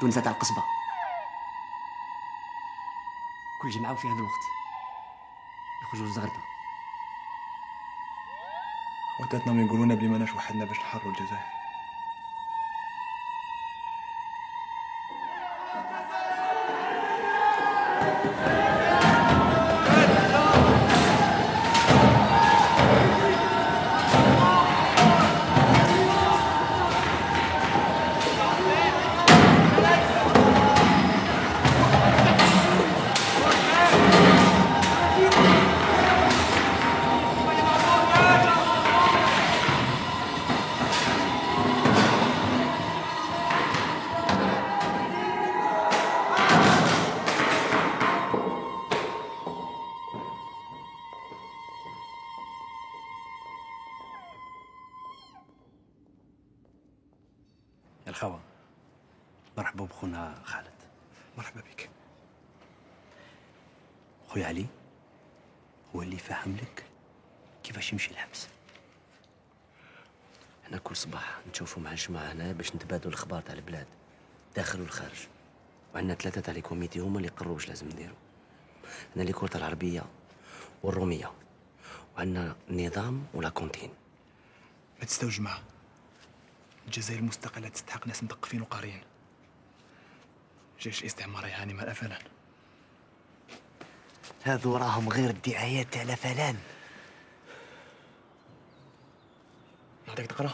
الدونزه تاع القصبه كل جمعه وفي هذا الوقت يخرجوا للزغربه. خواتاتنا يقولون بلي ماناش وحدنا باش نحرروا الجزائر. يا الخوة، مرحبا بخونا خالد. مرحبا بك. خويا علي هو اللي فهم لك كيفاش يمشي الحبس. احنا كل صباح نشوفوا مع الجماعة هنا باش نتبادلوا الأخبار تاع البلاد داخل والخارج، وعندنا 3 تاع لي كوميتي هما اللي يقرروا واش لازم نديروا. عندنا لي كورة العربية والرومية، وعندنا النظام ولا كونتين. ما تستوي جماعة، الجزائر المستقلة تستحق ناس مثقفين وقاريين. جيش استعماري يعاني مع الأفلان. هذو راهم غير الدعايات تاع الأفلان. نعطيك تقرا،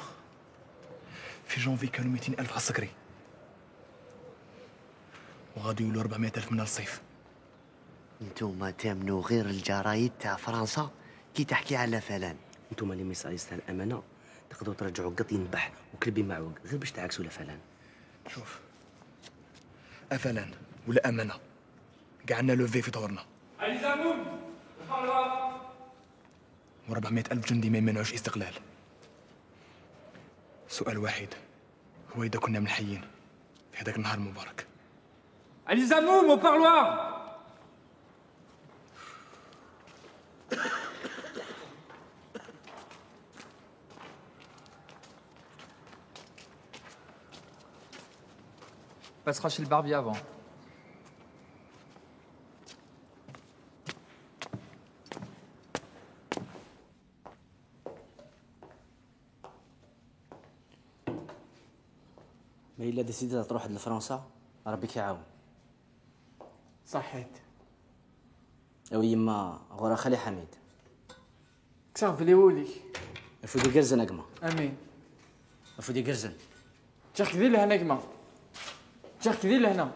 في جونفي كانوا 200,000 عسكري وغادي يولوا 400,000 من الصيف. انتوما تامنوا غير الجرايد تاع فرنسا كي تحكي على فلان. انتوما لي ميسايس تاع الامانه تقدروا ترجعوا قط ينبح وكلبي معوق غير باش تعكسوا لفلان. شوف، أفلان ولا أمانة كاع عندنا لوفي في دورنا. علي زامون و400,000 جندي ما يمنعوش استقلال. سؤال واحد هو إذا كنا منحيين في هذاك النهار المبارك. علي زامون au parloir. Passera chez le barbier avant. ما إلا ديسيدي تروح لفرنسا ربي يعاون. صحيت. او يما غورا خالي حميد كسر لي ولي. افودي قرزن اقما. امين. افودي قرزن. جاك ذي لهنا اقما. جاك ذي لهنا.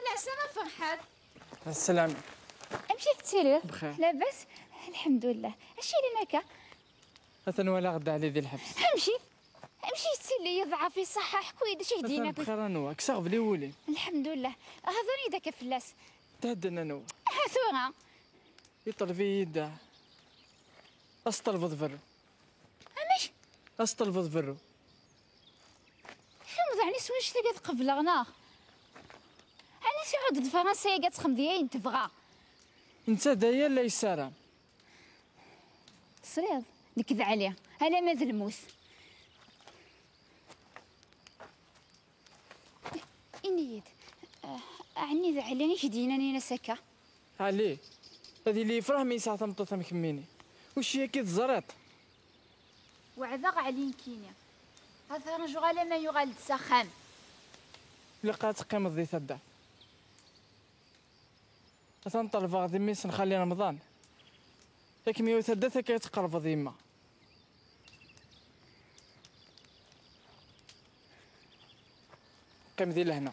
العسلامة فرحات. السلام. امشي تسيري بخير. لاباس الحمد لله. اش اللي ناكا مثلا ولا غدا على ذي الحبس. امشي تسيلي ضعفي صحح كويد اش يهدينا بخير انو كسر لي ولي. الحمد لله. هضري داك فلاس تهدنا انو حثوره يطلبي يدا استلفظ فرو. امش استلفظ فرو. شو مضعني سويش تلقى قبل غنا انا سعود فرنسا قالت خمديين تبغى انت دايا لا يسارا صريض نكذ عليه انا ماذ الموت انيد عني ذا علاني شدينا نينا سكا علي هذه اللي يفرح من ساعه مطوطه مكميني وش هي كي تزرط وعذاق علين كينيا هذا رجل على ما يغال تسخن لقات قيمة ذي ثدا مثلا طلب غادي ميس نخلي رمضان لكن ميو ثدا كيتقرب ذيما قيم ذي لهنا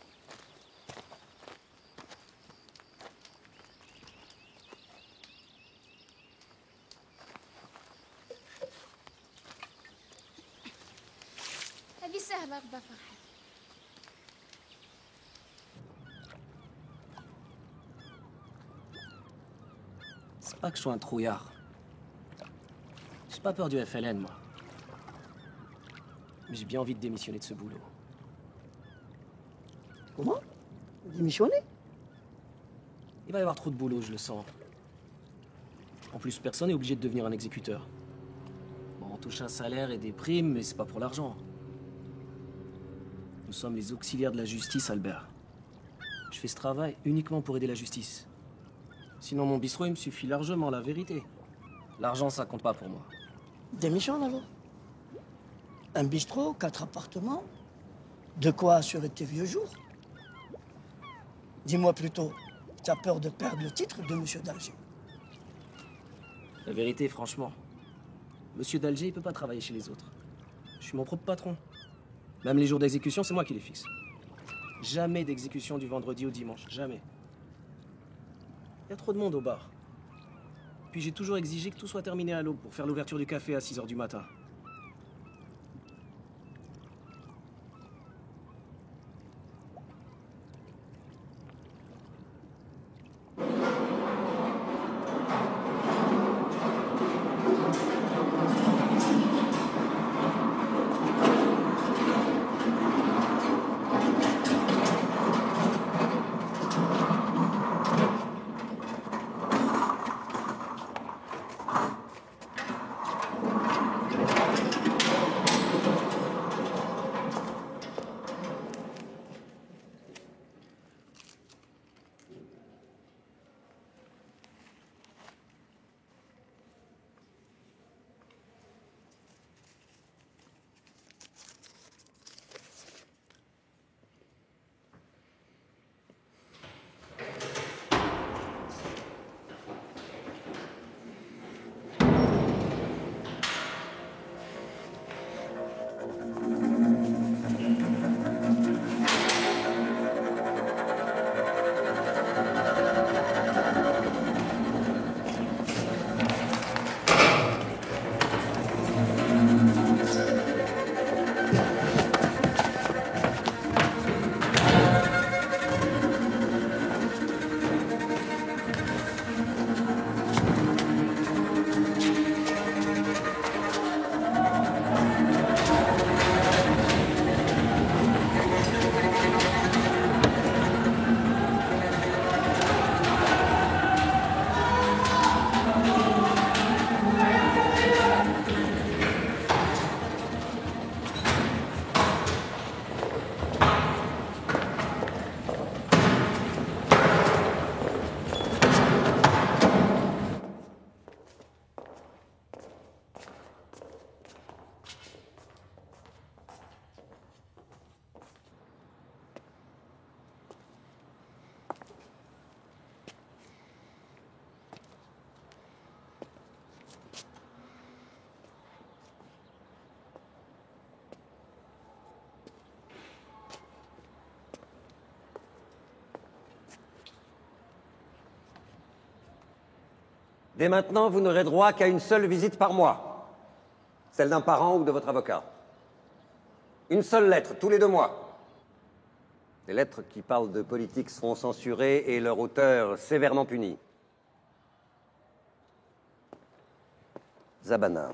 هذه سهلة غدا فرحة C'est pas que je sois un trouillard. J'ai pas peur du FLN, moi. Mais j'ai bien envie de démissionner de ce boulot. Comment? Démissionner? Il va y avoir trop de boulot, je le sens. En plus, personne n'est obligé de devenir un exécuteur. Bon, on touche un salaire et des primes, mais c'est pas pour l'argent. Nous sommes les auxiliaires de la justice, Albert. Je fais ce travail uniquement pour aider la justice. Sinon, mon bistrot, il me suffit largement, la vérité. L'argent, ça compte pas pour moi. Démission alors? Un bistrot, 4 appartements, de quoi assurer tes vieux jours? Dis-moi plutôt, t'as peur de perdre le titre de Monsieur d'Alger? La vérité, franchement, Monsieur d'Alger, il peut pas travailler chez les autres. Je suis mon propre patron. Même les jours d'exécution, c'est moi qui les fixe. Jamais d'exécution du vendredi au dimanche, jamais. Il y a trop de monde au bar. Puis j'ai toujours exigé que tout soit terminé à l'aube pour faire l'ouverture du café à 6 h du matin. Dès maintenant, vous n'aurez droit qu'à une seule visite par mois, celle d'un parent ou de votre avocat. Une seule lettre, tous les 2 mois. Les lettres qui parlent de politique seront censurées et leur auteur sévèrement puni. Zabana.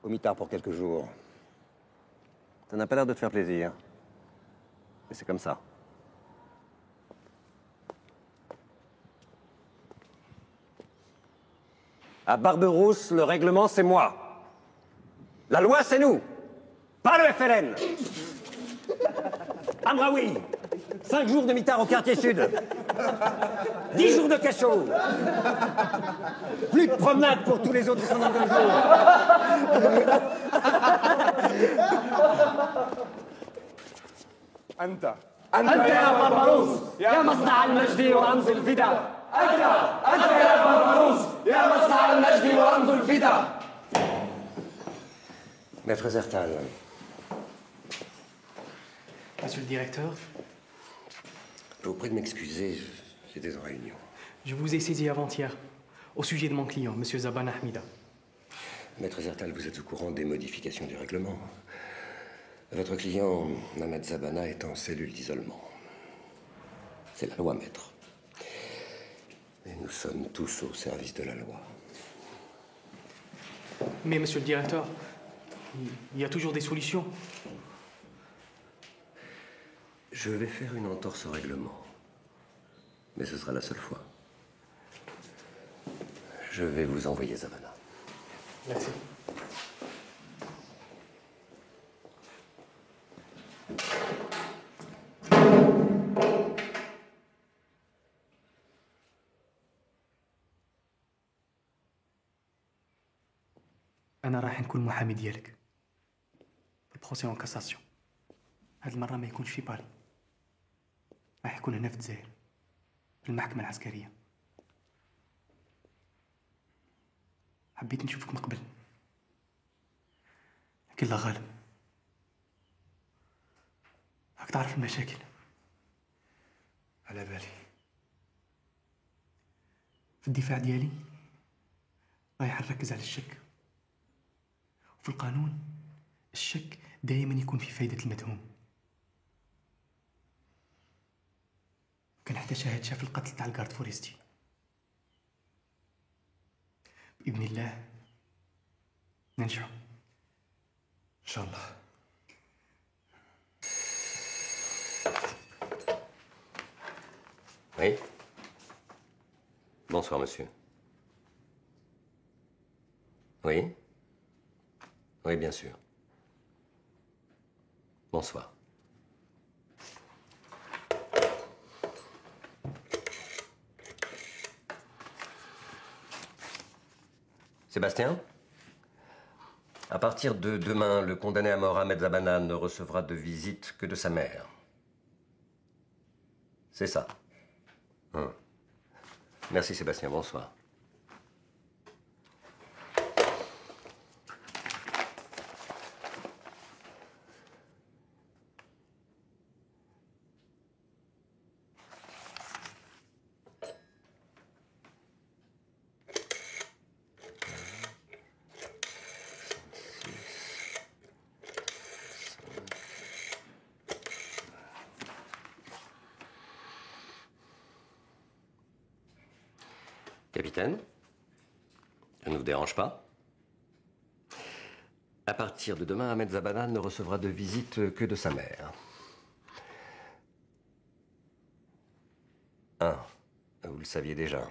Au mitard pour quelques jours. Ça n'a pas l'air de te faire plaisir. Mais c'est comme ça. À Barberousse, le règlement, c'est moi. La loi, c'est nous. Pas le FLN. Amraoui, 5 jours de mitard au quartier sud. 10 jours de cachot. Plus de promenade pour tous les autres pendant 2 jours. أنت أنت يا بربروس يا مصنع المجد ورمز الفدا. أنت يا بربروس يا مصنع المجد ورمز الفدا. Maître Zertal. Monsieur le directeur, Je vous prie de m'excuser, j'étais en réunion. je vous ai saisi avant-hier au sujet de mon client, Monsieur Zabana Hamida. Maître Zertal, vous êtes au courant des modifications du règlement. Votre client, Mohamed Zabana, est en cellule d'isolement. C'est la loi, maître. Mais nous sommes tous au service de la loi. Mais Monsieur le directeur, Il y a toujours des solutions. Je vais faire une entorse au règlement. Mais ce sera la seule fois. Je vais vous envoyer Zavana. Merci. أنا راح نكون محامي ديالك في البروسي اون كاساسيون. هاد المرة ما يكونش في باري، راح يكون هنا في الجزائر في المحكمة العسكرية. حبيت نشوفك من قبل لكن لا غالب، راك تعرف المشاكل. على بالي. في الدفاع ديالي رايح نركز على الشك، وفي القانون الشك دائما يكون في فايدة المتهم. كان حتى شاهد شاف القتل تاع الجارد فوريستي. بإذن الله ننجحوا إن شاء الله. Oui. Bonsoir, monsieur. Oui. Oui, bien sûr. Bonsoir. Sébastien, à partir de demain, le condamné à mort Ahmed Zabana ne recevra de visite que de sa mère. C'est ça. Merci Sébastien, bonsoir. Capitaine, je ne vous dérange pas. À partir de demain, Ahmed Zabana ne recevra de visite que de sa mère. Ah, vous le saviez déjà.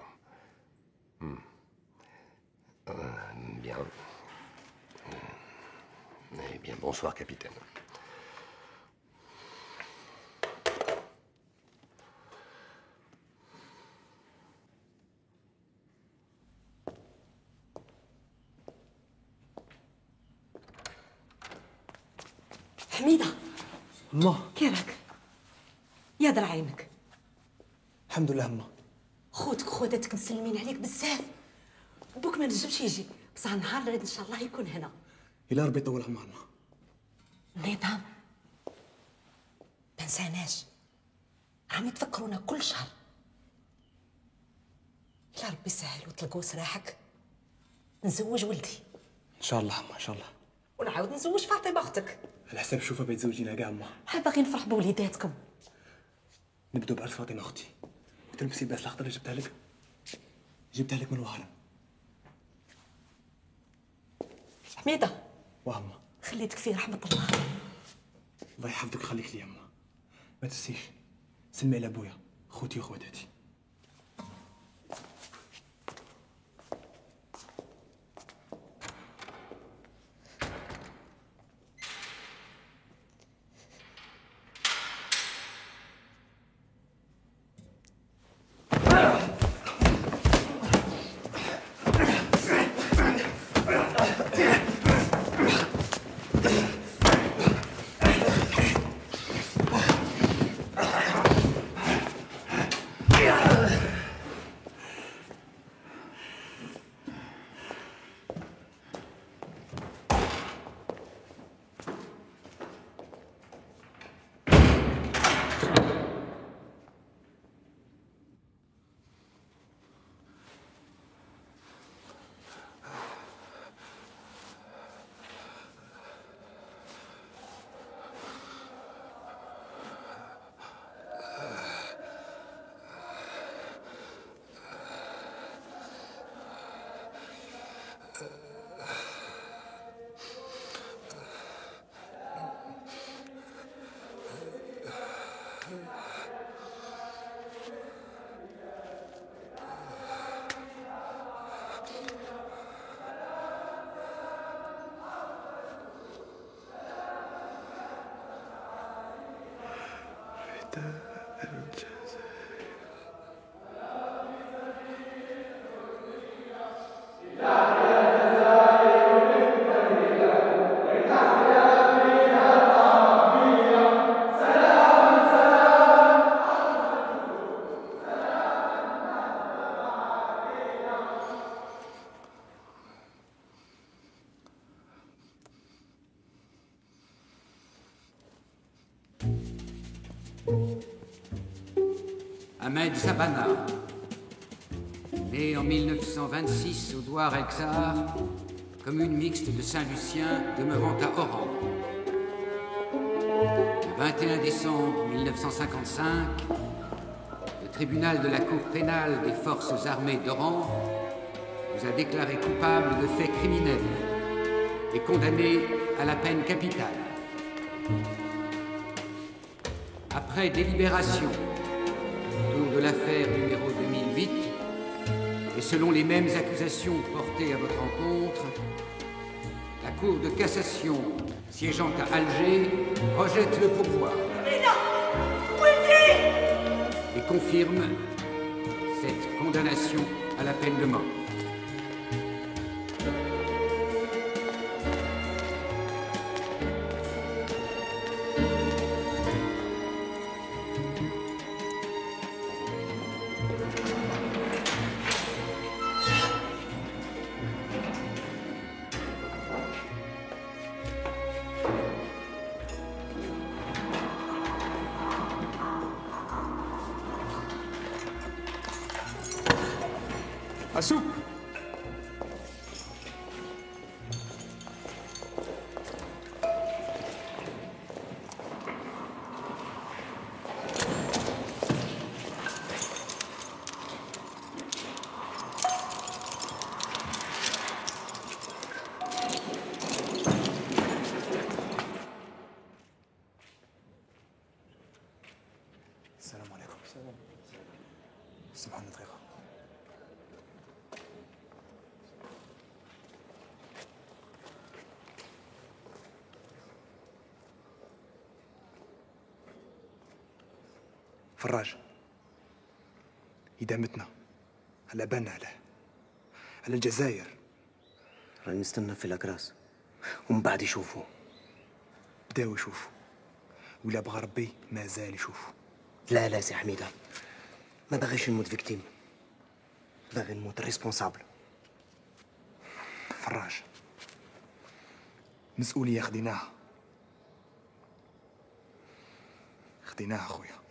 Bien. Eh bien, bonsoir, capitaine. حميدة أما كي راك؟ يا در عينك. الحمد لله أما. خوتك خواتاتك مسلمين عليك بزاف. بوك ما نجمش يجي، بصح النهار الغد ان شاء الله يكون هنا. إلا ربي يطول عمرنا. النظام ما نساناش، راهم يتفكرونا كل شهر. إلا ربي يسهل وتلقوا سراحك نزوج ولدي. إن شاء الله أما إن شاء الله. ونعاود نزوج فاطمة أختك. على حساب شوفها بيتزوجينا كاع أما. باغي نفرح بوليداتكم. نبدو بعرس فاطمة أختي. وتلبسي باس الأخضر اللي جبتها لك من الوهران. حميدة واه أما. خليتك فيه رحمة الله. الله يحفظك ويخليك لي أما. ما تنسيش سلمي على بويا خوتي وخواتاتي. Ahmed Sabana, né en 1926 au Douar Exar, commune mixte de Saint-Lucien demeurant à Oran. Le 21 décembre 1955, le tribunal de la Cour pénale des forces armées d'Oran vous a déclaré coupable de faits criminels et condamné à la peine capitale. Après délibération autour de l'affaire numéro 2008, et selon les mêmes accusations portées à votre encontre, la Cour de cassation siégeant à Alger rejette le pourvoi et confirme cette condamnation à la peine de mort. السوق. السلام عليكم. سمعنا دقيقة. فراج، إدامتنا هلا بالنا على الجزائر. راني نستنى في لاكراس ومن بعد يشوفوا. بداو يشوفوا، ولا بغى ربي مازال يشوفوا. لا سي حميدة، ما باغيش نموت فيكتيم، باغي نموت ريسبونسابل. فراج، مسؤولية خديناها خويا.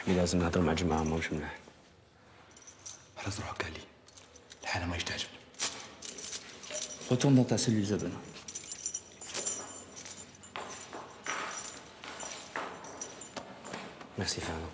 لازم نهضر مع الجماعة ماهمش ملاح. خلاص روحك علي، الحالة ماهيش تعجب. Retourne dans ta cellule, Zabana. Merci Fernand.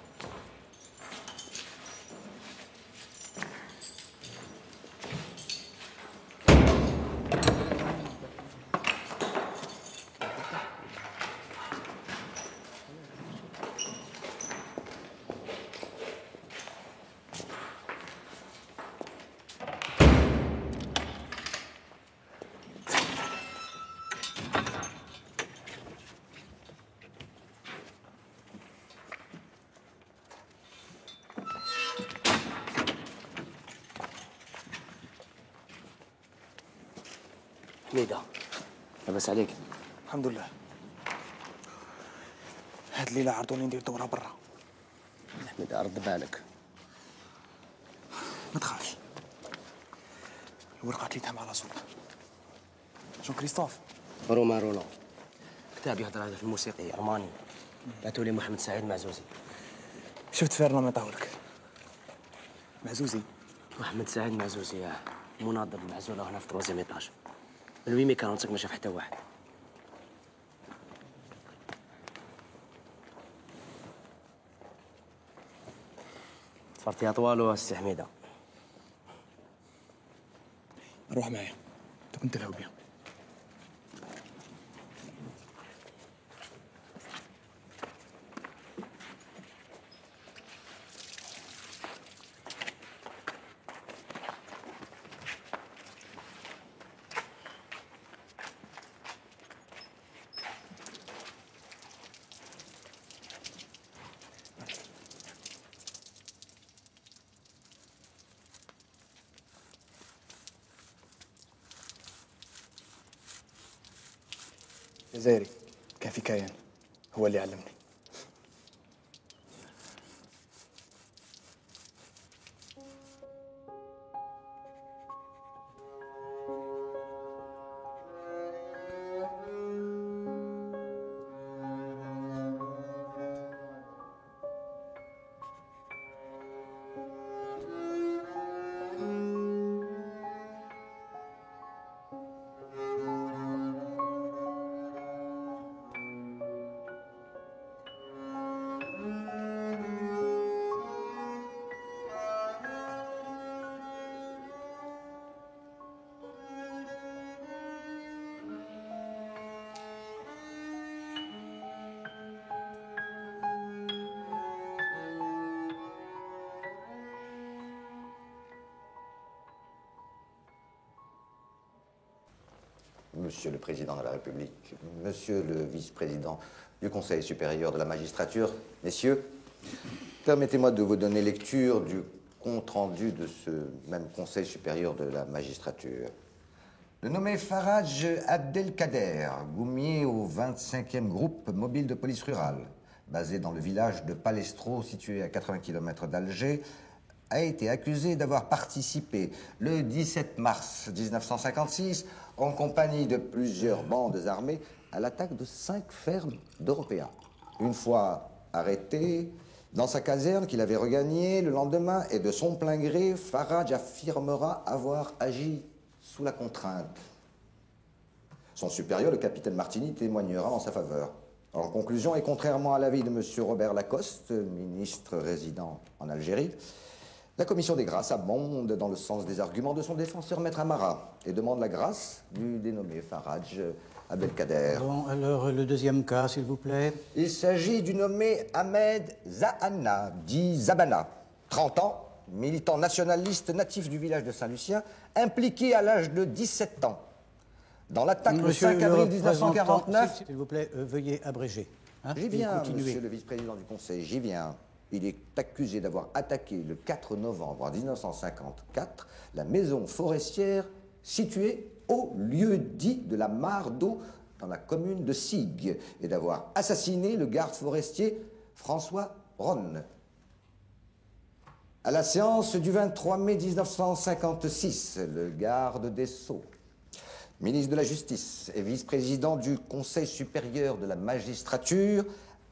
حميدة، لاباس عليك؟ الحمد لله. هاد الليلة عرضوني ندير دورة برا. حميدة رد بالك. ما تخافش، الورقة كليتها مع لاسوق. جون كريستوف روما رولو، كتاب يهضر على الموسيقي أرماني، بعثولي محمد سعيد معزوزي. شفت فيرنا ما عطاهولك. معزوزي. واحمد سعيد معزوزي، مناضل معزولة هنا في تروازيام ايطاج. لوي ميكانونتك ما شاف حتى واحد. صرتي اطوال السي حميده. روح معايا، انت كنت تلعب بيها. جزائري كان في كيان هو اللي علمني. Monsieur le Président de la République, Monsieur le Vice-président du Conseil supérieur de la magistrature, messieurs, permettez-moi de vous donner lecture du compte-rendu de ce même Conseil supérieur de la magistrature. Le nommé Faraj Abdelkader, goumier au 25e groupe mobile de police rurale, basé dans le village de Palestro, situé à 80 km d'Alger, a été accusé d'avoir participé le 17 mars 1956 en compagnie de plusieurs bandes armées à l'attaque de 5 fermes d'Européens. Une fois arrêté dans sa caserne qu'il avait regagnée le lendemain et de son plein gré, Faraj affirmera avoir agi sous la contrainte. Son supérieur, le capitaine Martini, témoignera en sa faveur. En conclusion, et contrairement à l'avis de M. Robert Lacoste, ministre résident en Algérie, la commission des grâces abonde dans le sens des arguments de son défenseur, Maître Amara, et demande la grâce du dénommé Faraj Abdelkader. Bon, alors le deuxième cas, s'il vous plaît. Il s'agit du nommé Ahmed Zahana, dit Zabana, 30 ans, militant nationaliste natif du village de Saint-Lucien, impliqué à l'âge de 17 ans dans l'attaque le 5 avril 1949... S'il vous plaît, veuillez abréger. Hein, j'y viens, monsieur le vice-président du Conseil, j'y viens. Il est accusé d'avoir attaqué le 4 novembre 1954 la maison forestière située au lieu dit de la Mare d'eau dans la commune de Signes et d'avoir assassiné le garde forestier François Ronne. À la séance du 23 mai 1956, le garde des Sceaux, ministre de la Justice et vice-président du Conseil supérieur de la magistrature,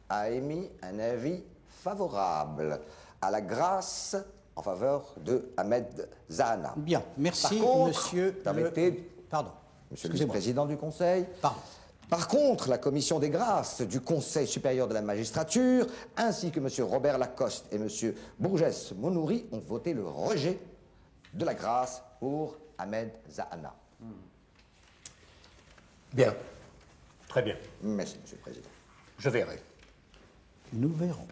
a émis un avis favorable à la grâce en faveur de Ahmed Zahana. Bien, merci, par contre, monsieur. Pardon. Monsieur le vice-président du Conseil. Pardon. Par contre, la commission des grâces du Conseil supérieur de la magistrature, ainsi que monsieur Robert Lacoste et monsieur Bourgès Monouri ont voté le rejet de la grâce pour Ahmed Zahana. Bien. Très bien. Merci, monsieur le président. Je verrai. Nous verrons.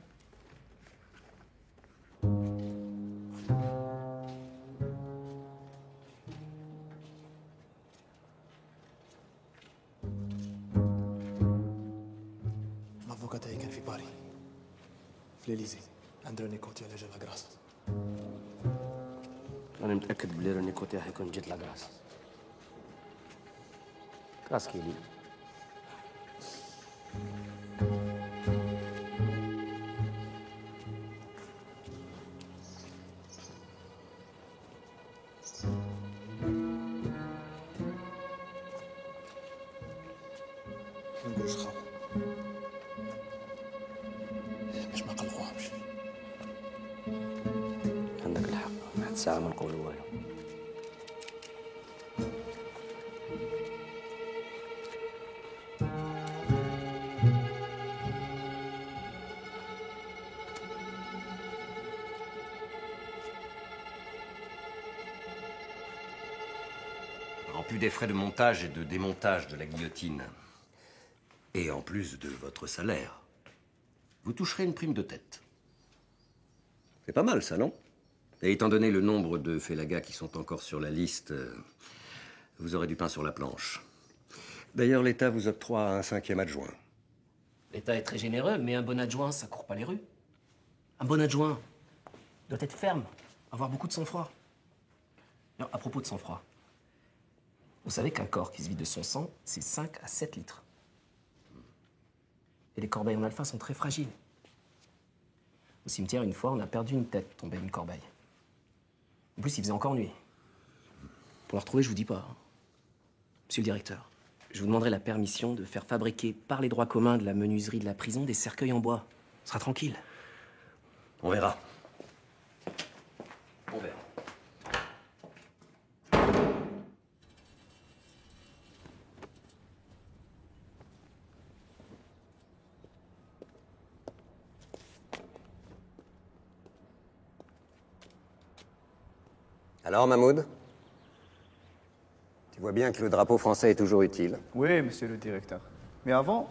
الافوكا تاعي كان في باري في ليليزي عند رونيكوتي على جال لاكراس. انا متاكد بلي رونيكوتي حيكون جيت لاكراس. كراس كيلي. ما نقولش خاو باش ما نقلقوهمش. عندك الحق. ساعة ما نقولوا والو. En plus des frais de montage et de démontage de la guillotine, et en plus de votre salaire, vous toucherez une prime de tête. C'est pas mal, ça, non? Et étant donné le nombre de félagas qui sont encore sur la liste, vous aurez du pain sur la planche. D'ailleurs, l'État vous octroie un 5e adjoint. L'État est très généreux, mais un bon adjoint, ça court pas les rues. Un bon adjoint doit être ferme, avoir beaucoup de sang-froid. Alors, à propos de sang-froid, vous savez qu'un corps qui se vide de son sang, c'est 5 à 7 litres. Et les corbeilles en alpha sont très fragiles. Au cimetière, une fois, on a perdu une tête tombée d'une corbeille. En plus, il faisait encore nuit. Pour la retrouver, je vous dis pas. Monsieur le directeur, je vous demanderai la permission de faire fabriquer par les droits communs de la menuiserie de la prison des cercueils en bois. Ce sera tranquille. On verra. On verra. Alors, Mahmoud? Tu vois bien que le drapeau français est toujours utile. Oui, monsieur le directeur. Mais avant,